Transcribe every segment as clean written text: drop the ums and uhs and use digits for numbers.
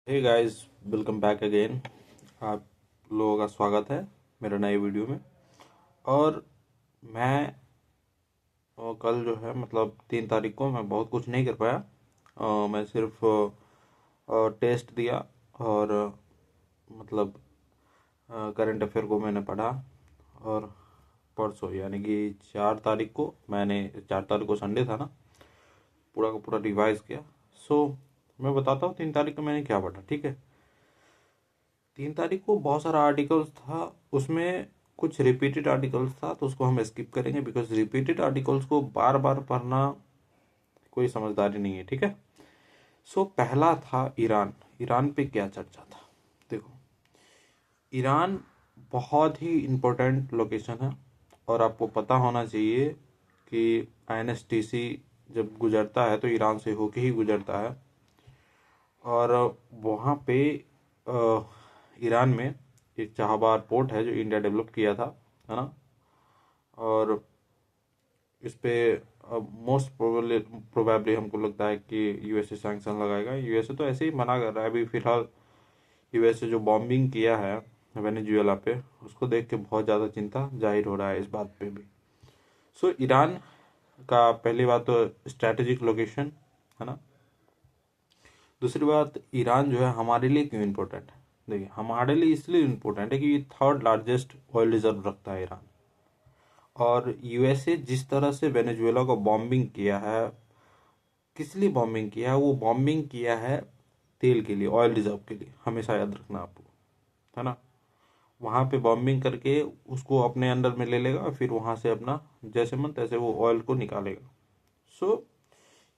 हे guys, welcome back again. आप लोगों का स्वागत है मेरे नए वीडियो में। और मैं कल जो है मतलब 3 तारीख को मैं बहुत कुछ नहीं कर पाया। मैं सिर्फ टेस्ट दिया और मतलब करंट अफेयर को मैंने पढ़ा। और परसों यानी कि 4 तारीख को मैंने 4 तारीख को संडे था ना, पूरा का पूरा रिवाइज किया। सो मैं बताता हूँ 3 तारीख को मैंने क्या पढ़ा, ठीक है। 3 तारीख को बहुत सारा आर्टिकल्स था, उसमें कुछ रिपीटेड आर्टिकल्स था तो उसको हम स्किप करेंगे बिकॉज रिपीटेड आर्टिकल्स को बार बार पढ़ना कोई समझदारी नहीं है, ठीक है। सो पहला था ईरान। ईरान पे क्या चर्चा था, देखो। ईरान बहुत ही इम्पोर्टेंट लोकेशन है और आपको पता होना चाहिए कि INSTC जब गुजरता है तो ईरान से होके ही गुजरता है। और वहाँ पे ईरान में एक चाहबार पोर्ट है जो इंडिया डेवलप किया था, है ना। और इस पे मोस्ट प्रोबेबली हमको लगता है कि USA सैंक्शन लगाएगा। USA तो ऐसे ही मना कर रहा है अभी फिलहाल। USA जो बॉम्बिंग किया है वेनेजुएला पे, उसको देख के बहुत ज़्यादा चिंता जाहिर हो रहा है इस बात पे भी। सो ईरान का पहली बात तो स्ट्रैटेजिक लोकेशन, है ना। दूसरी बात, ईरान जो है हमारे लिए क्यों इम्पोर्टेंट है। देखिए, हमारे लिए इसलिए इम्पोर्टेंट है कि ये थर्ड लार्जेस्ट ऑयल रिजर्व रखता है ईरान। और USA जिस तरह से वेनेजुएला को बॉम्बिंग किया है, किस लिए बॉम्बिंग किया है, वो बॉम्बिंग किया है तेल के लिए, ऑयल रिजर्व के लिए, हमेशा याद रखना आपको, है ना। वहाँ पे बॉम्बिंग करके उसको अपने अंडर में ले लेगा, फिर वहाँ से अपना जैसे मन तैसे वो ऑयल को निकालेगा। सो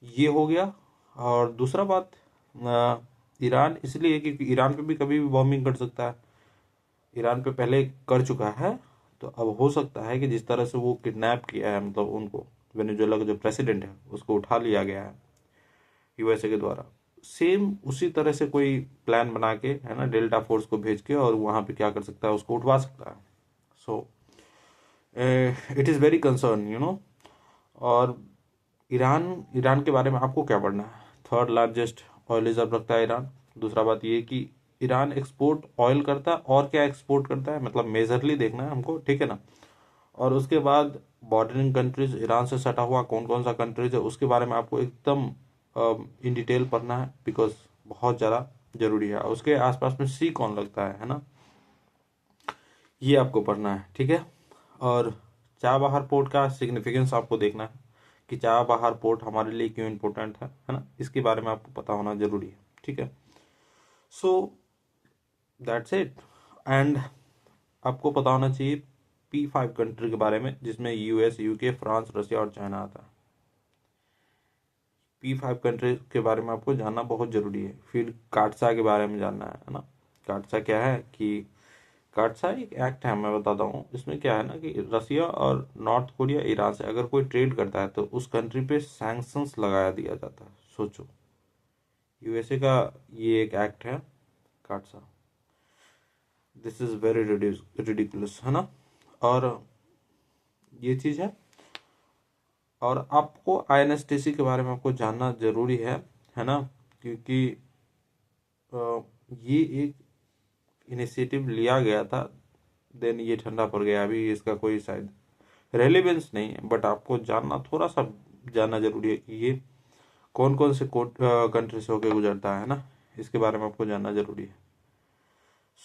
ये हो गया। और दूसरा बात, ईरान इसलिए क्योंकि ईरान पे भी कभी भी बॉम्बिंग कर सकता है। ईरान पे पहले कर चुका है, तो अब हो सकता है कि जिस तरह से वो किडनैप किया है, मतलब उनको वेनेजुएला का जो प्रेसिडेंट है उसको उठा लिया गया है USA के द्वारा, सेम उसी तरह से कोई प्लान बना के, है ना, डेल्टा फोर्स को भेज के और वहाँ पे क्या कर सकता है, उसको उठवा सकता है। So it is very concern, और ईरान ईरान के बारे में आपको क्या पढ़ना है। थर्ड लार्जेस्ट ऑयल रिजर्व रखता है ईरान। दूसरा बात ये कि ईरान एक्सपोर्ट ऑयल करता है, और क्या एक्सपोर्ट करता है मतलब मेजरली देखना है हमको, ठीक है ना। और उसके बाद बॉर्डरिंग कंट्रीज, ईरान से सटा हुआ कौन कौन सा कंट्रीज है उसके बारे में आपको एकदम इन डिटेल पढ़ना है बिकॉज बहुत ज़्यादा जरूरी है। उसके आसपास में सी कौन लगता है ना, ये आपको पढ़ना है, ठीक है। और चाबहार पोर्ट का सिग्निफिकेंस आपको देखना है कि चाबहार पोर्ट हमारे लिए क्यों इम्पोर्टेंट है ना, इसके बारे में आपको पता होना जरूरी है, ठीक है। So that's it. एंड आपको पता होना चाहिए P5 कंट्री के बारे में, जिसमें US, UK, फ्रांस, रशिया और चाइना आता है। P5 कंट्री के बारे में आपको जानना बहुत जरूरी है। फिर काटसा के बारे में जानना है ना। काटसा क्या है कि काटसा एक एक्ट है, मैं बताता हूँ। इसमें क्या है ना कि रसिया और नॉर्थ कोरिया, ईरान से अगर कोई ट्रेड करता है तो उस कंट्री पे सैंक्शंस लगाया दिया जाता है। सोचो, USA का ये एक एक्ट है काटसा। दिस इज वेरी रिडिकुलस, है ना। और ये चीज़ है। और आपको INSTC के बारे में आपको जानना जरूरी है ना, क्योंकि ये एक इनिशिएटिव लिया गया था, देन ये ठंडा पड़ गया। अभी इसका कोई शायद रेलिवेंस नहीं है, बट आपको जानना, थोड़ा सा जानना जरूरी है कि ये कौन कौन से कंट्री से होकर गुजरता है ना, इसके बारे में आपको जानना जरूरी है।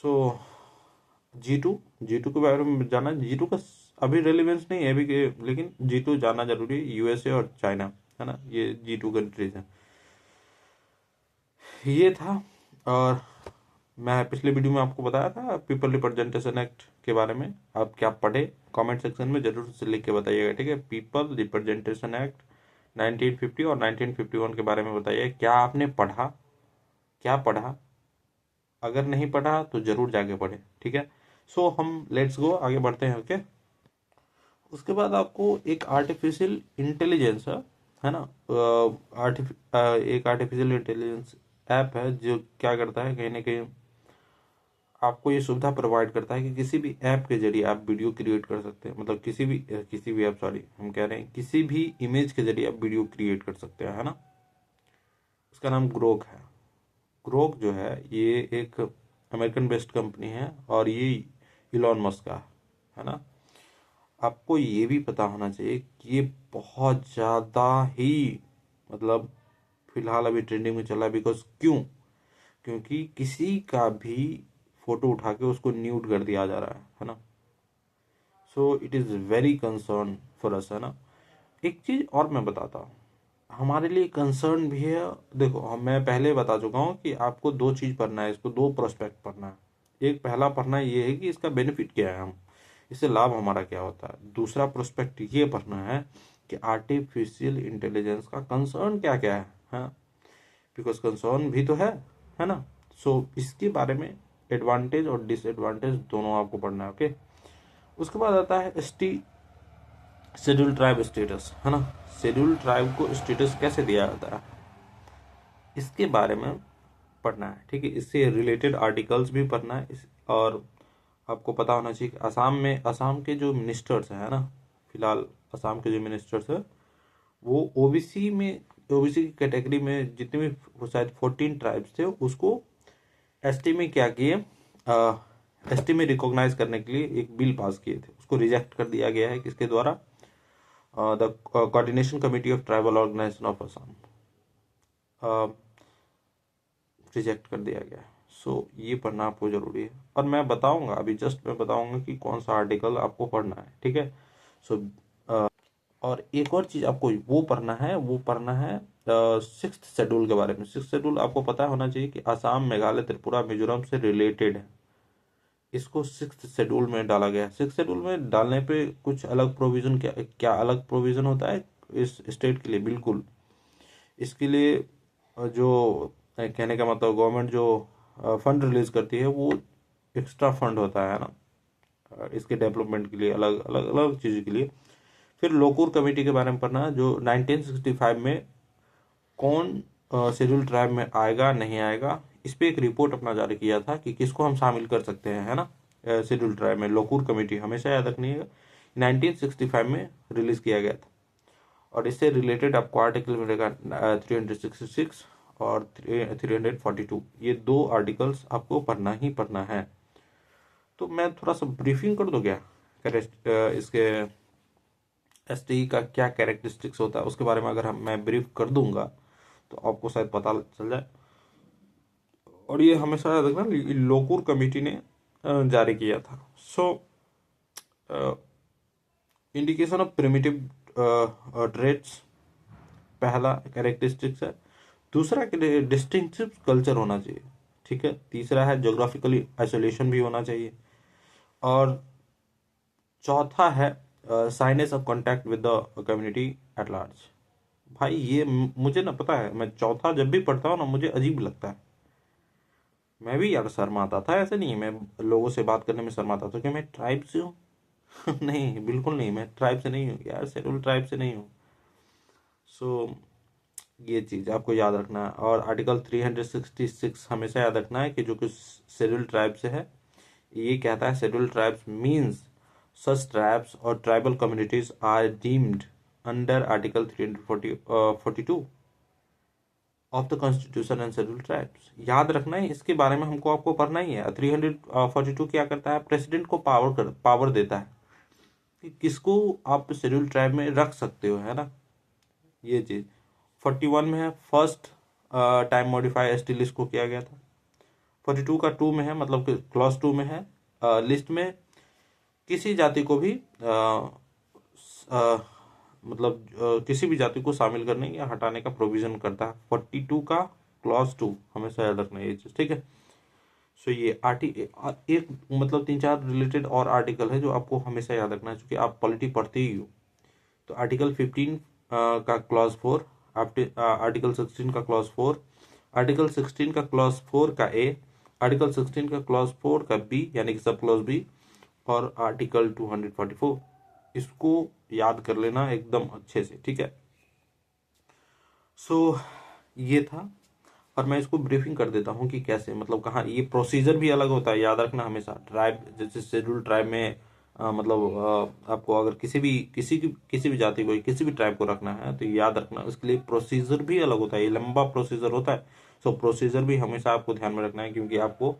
सो G2 के बारे में जानना। G2 का अभी रेलिवेंस नहीं है अभी के, लेकिन G2 जानना जरूरी है। USA और चाइना, है ना, ये G2 कंट्रीज हैं। ये था। और मैं पिछले वीडियो में आपको बताया था पीपल रिप्रेजेंटेशन एक्ट के बारे में। आप क्या पढ़े, कमेंट सेक्शन में जरूर से लिख के बताइएगा, ठीक है। पीपल रिप्रेजेंटेशन एक्ट 1950 और 1951 के बारे में बताइए, क्या आपने पढ़ा, क्या पढ़ा। अगर नहीं पढ़ा तो जरूर जाके पढ़े, ठीक है। सो हम लेट्स गो, आगे बढ़ते हैं, ओके। उसके बाद आपको एक आर्टिफिशियल इंटेलिजेंस है ना, एक आर्टिफिशियल इंटेलिजेंस ऐप है जो क्या करता है, कहीं ना कहीं आपको ये सुविधा प्रोवाइड करता है कि किसी भी ऐप के जरिए आप वीडियो क्रिएट कर सकते हैं। मतलब किसी भी ऐप, सॉरी हम कह रहे हैं किसी भी इमेज के जरिए आप वीडियो क्रिएट कर सकते हैं, है ना। उसका नाम ग्रोक है। ग्रोक जो है ये एक अमेरिकन बेस्ड कंपनी है और ये इलॉन मस्क का है ना। आपको ये भी पता होना चाहिए कि ये बहुत ज़्यादा ही मतलब फिलहाल अभी ट्रेंडिंग में चला है। बिकॉज क्योंकि किसी का भी फोटो उठा के उसको न्यूड कर दिया जा रहा है ना। So it is very concern for us, है ना। एक चीज़ और मैं बताता हूँ, हमारे लिए कंसर्न भी है। देखो मैं पहले बता चुका हूँ कि आपको दो चीज़ पढ़ना है, इसको दो प्रोस्पेक्ट पढ़ना है। एक पहला पढ़ना ये है कि इसका बेनिफिट क्या है, हम इससे लाभ हमारा क्या होता है। दूसरा प्रोस्पेक्ट ये पढ़ना है कि आर्टिफिशियल इंटेलिजेंस का कंसर्न क्या क्या है। बिकॉज कंसर्न भी तो है ना। सो इसके बारे में एडवांटेज और डिसएडवांटेज दोनों आपको पढ़ना है। ओके, उसके बाद आता है शेड्यूल ट्राइब स्टेटस, है ना। शेड्यूल ट्राइब को स्टेटस कैसे दिया जाता है इसके बारे में पढ़ना है, ठीक है। इससे रिलेटेड आर्टिकल्स भी पढ़ना है और आपको पता होना चाहिए कि असम के जो मिनिस्टर्स हैं, है ना, फिलहाल असम के जो मिनिस्टर्स है वो ओबीसी की कैटेगरी में जितने भी शायद 14 ट्राइब्स थे उसको एसटी में क्या किए, एसटी में रिकॉग्नाइज करने के लिए एक बिल पास किए थे। उसको रिजेक्ट कर दिया गया है किसके द्वारा, the coordination committee of tribal organisation of Assam, reject कर दिया गया है। सो ये पढ़ना आपको जरूरी है और मैं बताऊंगा अभी जस्ट मैं बताऊंगा कि कौन सा आर्टिकल आपको पढ़ना है, ठीक है। सो और एक और चीज आपको वो पढ़ना है सिक्स्थ शेड्यूल के बारे में। सिक्स्थ शेड्यूल आपको पता होना चाहिए कि आसाम, मेघालय, त्रिपुरा, मिजोरम से रिलेटेड है। इसको सिक्स्थ शेड्यूल में डाला गया है। सिक्स्थ शेड्यूल में डालने पे कुछ अलग प्रोविजन, क्या क्या अलग प्रोविजन होता है इस स्टेट के लिए, बिल्कुल। इसके लिए जो कहने का मतलब गवर्नमेंट जो फंड रिलीज करती है वो एक्स्ट्रा फंड होता है ना, इसके डेवलपमेंट के लिए, अलग अलग अलग चीज़ के लिए। फिर लोकूर कमेटी के बारे में पढ़ना जो 1965 में कौन शेड्यूल ट्राइब में आएगा नहीं आएगा, इस पे एक रिपोर्ट अपना जारी किया था कि किसको हम शामिल कर सकते हैं, है ना, शेड्यूल ट्राइब में। लोकूर कमेटी हमेशा याद रखनी है, 1965 में रिलीज किया गया था। और इससे रिलेटेड आपको आर्टिकल मिलेगा 366 और 342। ये दो आर्टिकल्स आपको पढ़ना ही पढ़ना है। तो मैं थोड़ा सा ब्रीफिंग कर दूं क्या, इसके एसटी का क्या कैरेक्टरिस्टिक्स होता है उसके बारे में अगर मैं ब्रीफ कर दूंगा तो आपको शायद पता चल जाए। और ये हमेशा याद रखना लोकूर कमेटी ने जारी किया था। सो इंडिकेशन ऑफ प्रिमिटिव ट्रेड्स पहला कैरेक्टरिस्टिक्स है। दूसरा डिस्टिंक्टिव कल्चर होना चाहिए, ठीक है। तीसरा है ज्योग्राफिकली आइसोलेशन भी होना चाहिए। और चौथा है signs of contact with the community at large. भाई ये मुझे ना पता है, मैं चौथा जब भी पढ़ता हूँ ना मुझे अजीब लगता है। मैं भी यार शर्माता था, ऐसे नहीं मैं लोगों से बात करने में शर्माता था कि मैं ट्राइब से हूँ। नहीं बिल्कुल नहीं, मैं ट्राइब से नहीं हूँ यार, शेड्यूल ट्राइब से नहीं हूँ। सो ये चीज़ आपको याद रखना है। और आर्टिकल 366 हमेशा याद रखना है कि जो कि शेड्यूल ट्राइब से है, ये कहता है schedule tribes means such tribes और tribal communities are deemed under article 342 of the constitution and schedule tribes. याद रखना है, इसके बारे में हमको आपको पढ़ना ही है। 342 क्या करता है, प्रेसिडेंट को पावर देता है कि किसको आप शेड्यूल ट्राइब में रख सकते हो, है ना, ये चीज़। 41 में है first time modify ST list को किया गया था। 42 का 2 में है, मतलब क्लॉज 2 में है, लिस्ट में किसी जाति को भी मतलब किसी भी जाति को शामिल करने या हटाने का प्रोविजन करता है। 42 का क्लॉज 2 हमेशा याद रखना ये चीज, ठीक है। सो ये एक मतलब 3-4 रिलेटेड और आर्टिकल है जो आपको हमेशा याद रखना है क्योंकि आप पॉलिटी पढ़ते ही हो। तो आर्टिकल 15 का क्लॉज 4, आर्टिकल 16 का क्लॉज 4, आर्टिकल 16 का क्लॉज 4 का ए, आर्टिकल 16 का क्लॉज 4 का बी यानी कि सब क्लॉज बी, और आर्टिकल 244। इसको याद कर लेना एकदम अच्छे से, ठीक है। सो ये था और मैं इसको ब्रीफिंग कर देता हूँ कि कैसे, मतलब कहाँ ये प्रोसीजर भी अलग होता है, याद रखना हमेशा। ट्राइब जैसे शेड्यूल ट्राइब में मतलब आपको अगर किसी भी जाति को, किसी भी ट्राइब को रखना है तो याद रखना उसके लिए प्रोसीजर भी अलग होता है, ये लंबा प्रोसीजर होता है। सो प्रोसीजर भी हमेशा आपको ध्यान में रखना है, क्योंकि आपको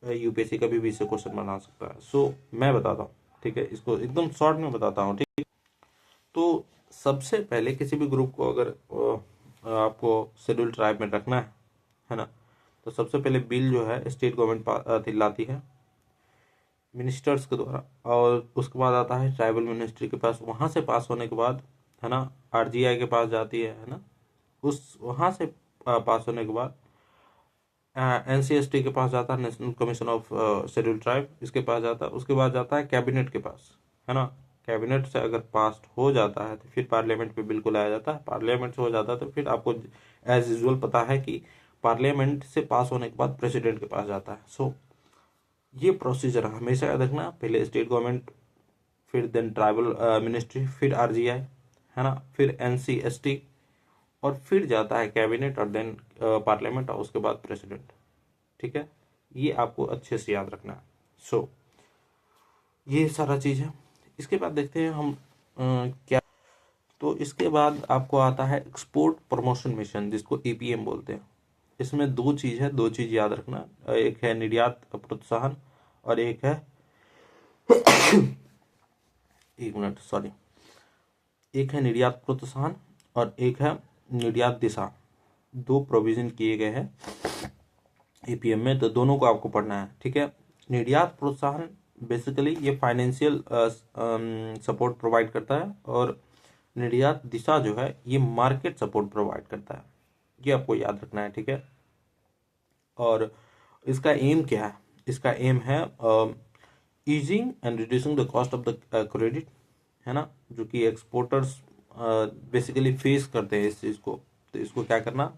यूपीएससी कभी भी इससे क्वेश्चन बना सकता है। सो मैं बताता हूँ, ठीक है, इसको एकदम शॉर्ट में बताता हूँ, ठीक है। तो सबसे पहले किसी भी ग्रुप को अगर आपको शेड्यूल ट्राइब में रखना है ना, तो सबसे पहले बिल जो है स्टेट गवर्नमेंट लाती है मिनिस्टर्स के द्वारा, और उसके बाद आता है ट्राइबल मिनिस्ट्री के पास, वहाँ से पास होने के बाद है ना आरजीआई के पास जाती है ना, उस वहाँ से पास होने के बाद एनसीएसटी के पास जाता है, national commission of schedule tribe, इसके पास जाता है, उसके बाद जाता है कैबिनेट के पास, है ना। कैबिनेट से अगर पास हो जाता है तो फिर पार्लियामेंट पे बिल्कुल लाया जाता है, पार्लियामेंट से हो जाता है तो फिर आपको एज यूजुअल पता है कि पार्लियामेंट से पास होने के बाद प्रेसिडेंट के पास जाता है। सो ये प्रोसीजर हमेशा याद रखना, पहले स्टेट गवर्नमेंट, फिर देन ट्राइबल मिनिस्ट्री, फिर आरजीआई, है ना, फिर एनसीएसटी, और फिर जाता है कैबिनेट, और देन पार्लियामेंट, और उसके बाद प्रेसिडेंट, ठीक है। ये आपको अच्छे से याद रखना है। सो ये सारा चीज़ है। इसके बाद देखते हैं हम क्या। तो इसके बाद आपको आता है एक्सपोर्ट प्रमोशन मिशन, जिसको ईपीएम बोलते हैं। इसमें दो चीज़ है, दो चीज़ याद रखना, एक है निर्यात प्रोत्साहन, और एक है एक मिनट सॉरी, एक है निर्यात प्रोत्साहन और एक है निर्यात दिशा। दो प्रोविजन किए गए हैं ईपीएम में, तो दोनों को आपको पढ़ना है, ठीक है। निर्यात प्रोत्साहन बेसिकली ये फाइनेंशियल सपोर्ट प्रोवाइड करता है, और निर्यात दिशा जो है ये मार्केट सपोर्ट प्रोवाइड करता है। ये आपको याद रखना है, ठीक है। और इसका एम क्या है? इसका एम है easing and reducing the cost of the credit, है ना, जो कि एक्सपोर्टर्स बेसिकली फेस करते हैं इस चीज़ को। तो इसको क्या करना,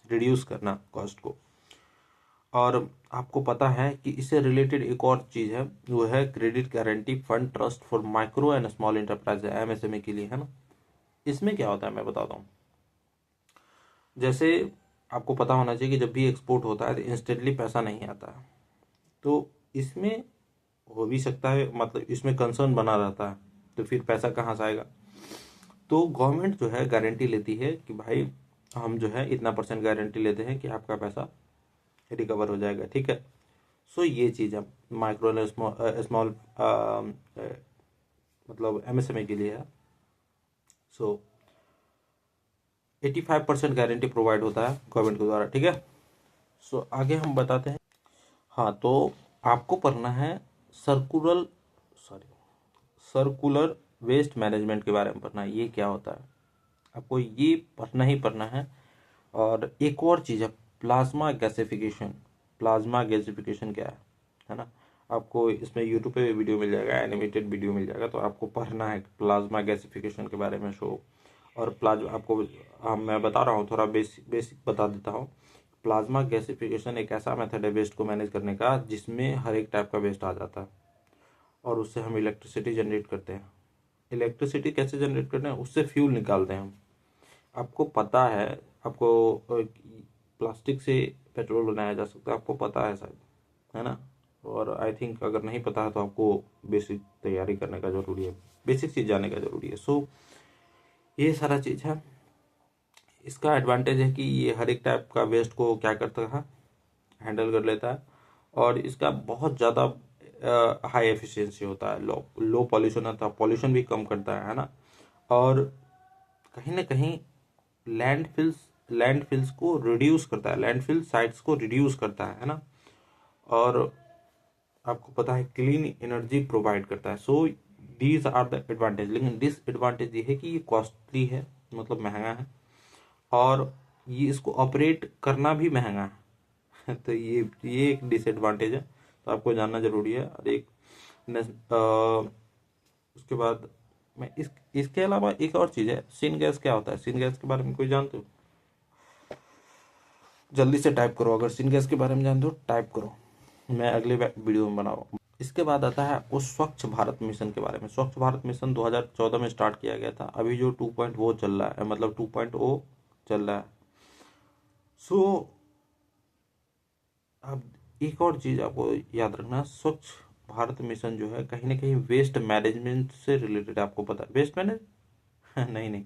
रिड्यूस करना कॉस्ट को। और आपको पता है कि इससे रिलेटेड एक और चीज़ है, वो है credit guarantee fund trust for micro and small enterprise, MSME के लिए, है ना। इसमें क्या होता है मैं बताता हूँ। जैसे आपको पता होना चाहिए कि जब भी एक्सपोर्ट होता है तो इंस्टेंटली पैसा नहीं आता है, तो इसमें हो भी सकता है, मतलब इसमें कंसर्न बना रहता है, तो फिर पैसा कहाँ से आएगा। तो गवर्नमेंट जो है गारंटी लेती है कि भाई हम जो है इतना % गारंटी लेते हैं कि आपका पैसा रिकवर हो जाएगा, ठीक है। सो ये चीज़ है माइक्रो एंड स्मॉल मतलब एमएसएमई के लिए है। सो 85% गारंटी प्रोवाइड होता है गवर्नमेंट के द्वारा, ठीक है। सो आगे हम बताते हैं। हाँ, तो आपको पढ़ना है circular sorry circular waste management के बारे में पढ़ना है, ये क्या होता है आपको ये पढ़ना ही पढ़ना है। और एक और चीज़ है प्लाज्मा गैसिफिकेशन। प्लाज्मा गैसिफिकेशन क्या है ना, आपको इसमें यूट्यूब पे वीडियो मिल जाएगा, एनिमेटेड वीडियो मिल जाएगा, तो आपको पढ़ना है प्लाज्मा गैसिफिकेशन के बारे में शो। और प्लाज्मा आपको मैं बता रहा हूँ, थोड़ा बेसिक बेसिक बता देता हूँ। प्लाज्मा गैसिफिकेशन एक ऐसा मेथड है वेस्ट को मैनेज करने का, जिसमें हर एक टाइप का वेस्ट आ जाता है, और उससे हम इलेक्ट्रिसिटी जनरेट करते हैं। इलेक्ट्रिसिटी कैसे जनरेट करते हैं, उससे फ्यूल निकालते हैं हम। आपको पता है, आपको प्लास्टिक से पेट्रोल बनाया जा सकता है, आपको पता है शायद, है ना। और आई थिंक अगर नहीं पता है तो आपको बेसिक तैयारी करने का ज़रूरी है, बेसिक चीज़ जानने का ज़रूरी है। सो ये सारा चीज़ है। इसका एडवांटेज है कि ये हर एक टाइप का वेस्ट को क्या करता है, हैंडल कर लेता है, और इसका बहुत ज़्यादा हाई एफिशिएंसी होता है, लो लो पॉल्यूशन आता है, पॉल्यूशन भी कम करता है ना। और कहीं ना कहीं लैंडफिल्स को रिड्यूस करता है, लैंडफिल साइट्स को रिड्यूस करता है ना। और आपको पता है क्लीन एनर्जी प्रोवाइड करता है। So these are the advantage. लेकिन डिसएडवांटेज ये है कि ये कॉस्टली है, मतलब महंगा है, और ये इसको ऑपरेट करना भी महंगा है तो ये एक डिसएडवांटेज है, तो आपको जानना जरूरी है। और एक उसके बाद मैं इसके अलावा एक और चीज़ है, सिन गैस क्या होता है। सिन गैस के बारे में कोई जानते हो? जल्दी से टाइप करो, अगर सिन गैस के बारे में जानते हो टाइप करो, मैं अगले वीडियो में बनाऊँ। इसके बाद आता है वो स्वच्छ भारत मिशन के बारे में। स्वच्छ भारत मिशन 2014 में स्टार्ट किया गया था, अभी जो 2.0 चल रहा है, मतलब 2.0 चल रहा है। सो अब एक और चीज़ आपको याद रखना, स्वच्छ भारत मिशन जो है कहीं ना कहीं वेस्ट मैनेजमेंट से रिलेटेड है। आपको पता है वेस्ट मैनेज नहीं नहीं,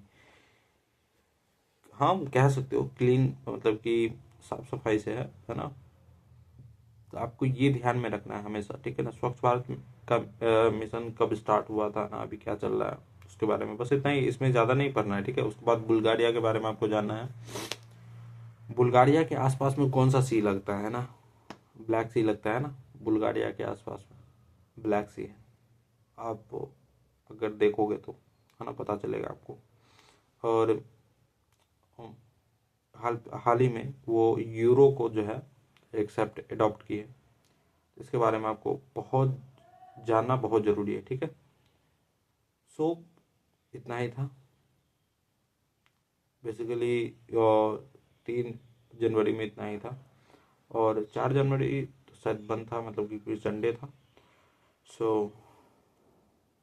हाँ कह सकते हो क्लीन, मतलब कि साफ सफाई से है ना। तो आपको ये ध्यान में रखना है हमेशा, ठीक है ना। स्वच्छ भारत का मिशन कब स्टार्ट हुआ था ना, अभी क्या चल रहा है उसके बारे में, बस इतना ही, इसमें ज़्यादा नहीं पढ़ना है, ठीक है। उसके बाद बुल्गारिया के बारे में आपको जानना है। बुल्गारिया के आसपास में कौन सा सी लगता है ना, ब्लैक सी लगता है ना, बुल्गारिया के आसपास में ब्लैक सी है। आप अगर देखोगे तो है ना, पता चलेगा आपको। और हाल हाल ही में वो यूरो को जो है एक्सेप्ट अडॉप्ट किए। इसके बारे में आपको बहुत जानना बहुत ज़रूरी है, ठीक है। सो इतना ही था बेसिकली। 3 जनवरी में इतना ही था, और 4 जनवरी तो शायद बंद था, मतलब कि कोई संडे था। सो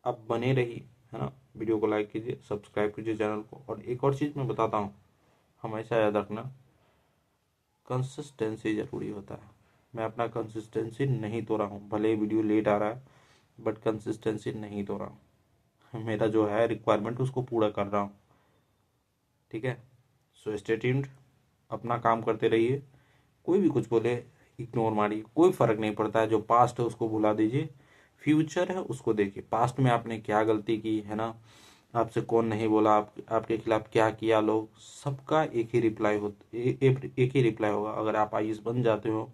आप बने रही, है ना। वीडियो को लाइक कीजिए, सब्सक्राइब कीजिए चैनल को। और एक और चीज़ मैं बताता हूँ, हमेशा याद रखना, कंसिस्टेंसी ज़रूरी होता है। मैं अपना कंसिस्टेंसी नहीं तोड़ा हूँ, भले ही वीडियो लेट आ रहा है, बट कंसिस्टेंसी नहीं तोड़ा हूँ। मेरा जो है रिक्वायरमेंट उसको पूरा कर रहा हूँ, ठीक है। सो स्टे ट्यून्ड, अपना काम करते रहिए। कोई भी कुछ बोले इग्नोर मारिए, कोई फ़र्क नहीं पड़ता है। जो पास्ट है उसको भुला दीजिए, फ्यूचर है उसको देखिए। पास्ट में आपने क्या गलती की है ना, आपसे कौन नहीं बोला, आपके खिलाफ क्या किया लोग, सबका एक ही रिप्लाई हो, एक ही रिप्लाई होगा। अगर आप आईएएस बन जाते हो,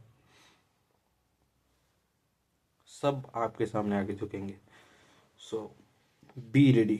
सब आपके सामने आके झुकेंगे। सो बी रेडी।